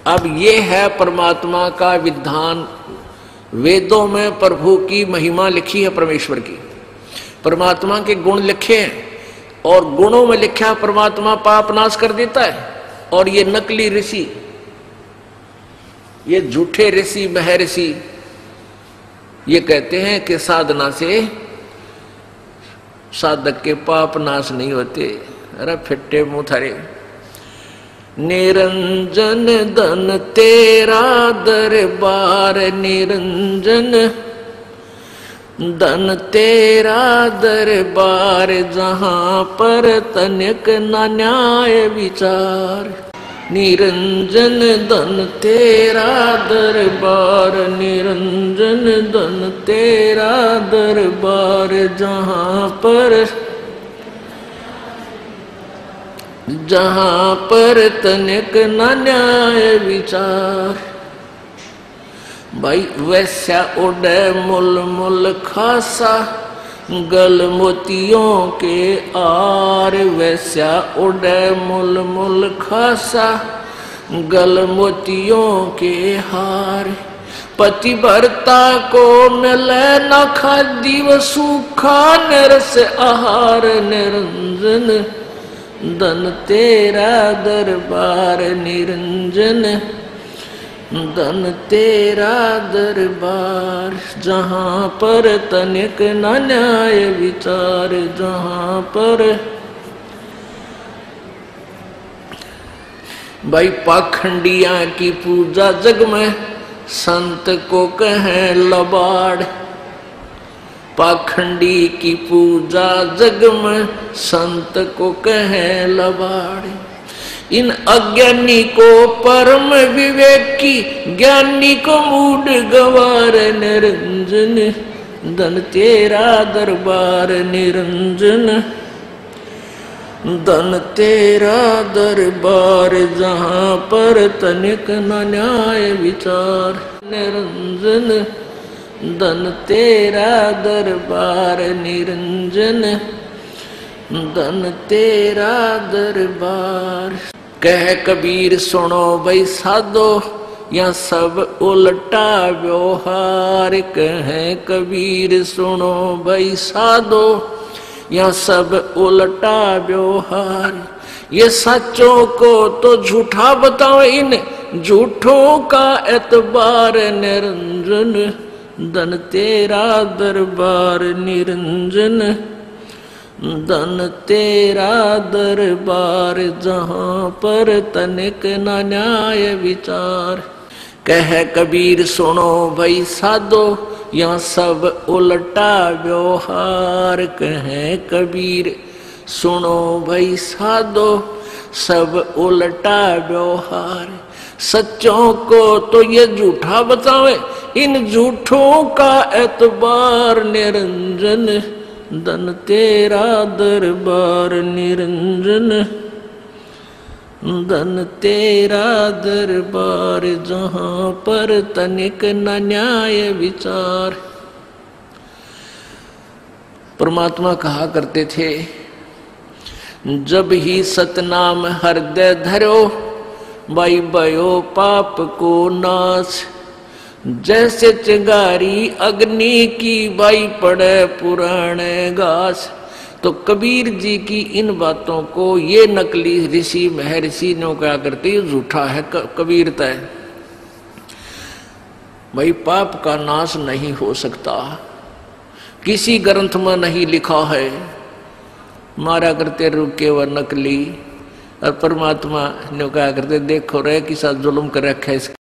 अब ये है परमात्मा का विधान। वेदों में प्रभु की महिमा लिखी है, परमेश्वर की, परमात्मा के गुण लिखे हैं, और गुणों में लिखा परमात्मा पाप नाश कर देता है। और ये नकली ऋषि, ये झूठे ऋषि, महर्षि, ये कहते हैं कि साधना से साधक के पाप नाश नहीं होते। अरे फिट्टे मुंह थारे। निरंजन धन तेरा दरबार, निरंजन धन तेरा दरबार, जहां पर तनिक न न्याय विचार। निरंजन धन तेरा दरबार, निरंजन धन तेरा दरबार, जहां पर तनिक न न्याय विचार। भाई वैश्या उड़े मुल मुल खासा, गल मोतियों के आर। वैश्या उड़े मुल मुल खासा, गल मोतियों के हार। पतिव्रता को मिले न खादी व सूखा नरस आहार। निरंजन धन तेरा दरबार, निरंजन धन तेरा दरबार, जहां पर तनिक न न्याय विचार। जहां पर भाई पाखंडिया की पूजा जग में, संत को कहें लबाड़। पाखंडी की पूजा जग में, संत को कहें लबाड़। इन अज्ञानी को परम विवेकी, ज्ञानी को मूड गवार। निरंजन धन तेरा दरबार, निरंजन धन तेरा दरबार, जहां पर तनिक न न्याय विचार। निरंजन धन तेरा दरबार, निरंजन धन तेरा दरबार। कह कबीर सुनो भाई साधो, या सब उल्टा व्यवहार। कह कबीर सुनो भाई साधो, या सब उल्टा व्यवहार। ये सच्चों को तो झूठा बताओ, इन झूठों का एतबार। निरंजन धन तेरा दरबार, निरंजन धन तेरा दरबार, जहां पर तनिक न न्याय विचार। कह कबीर सुनो भाई साधो, या सब उल्टा व्यवहार। कह कबीर सुनो भाई साधो, सब उल्टा व्यवहार। सच्चों को तो ये झूठा बतावे, इन झूठों का एतबार। निरंजन धन तेरा दरबार, निरंजन धन तेरा दरबार, जहां पर तनिक न न्याय विचार। परमात्मा कहा करते थे, जब ही सतनाम हृदय धरो, भाई भयो पाप को नाश। जैसे चिंगारी अग्नि की, भाई पड़े पुराने घास। तो कबीर जी की इन बातों को ये नकली ऋषि महर्षि ने क्या करते, झूठा है कबीरता है। भाई पाप का नाश नहीं हो सकता, किसी ग्रंथ में नहीं लिखा है। मारा करते रुके व नकली, और परमात्मा ने क्या करते, देखो रे कि साथ जुल्म कर रखा है इस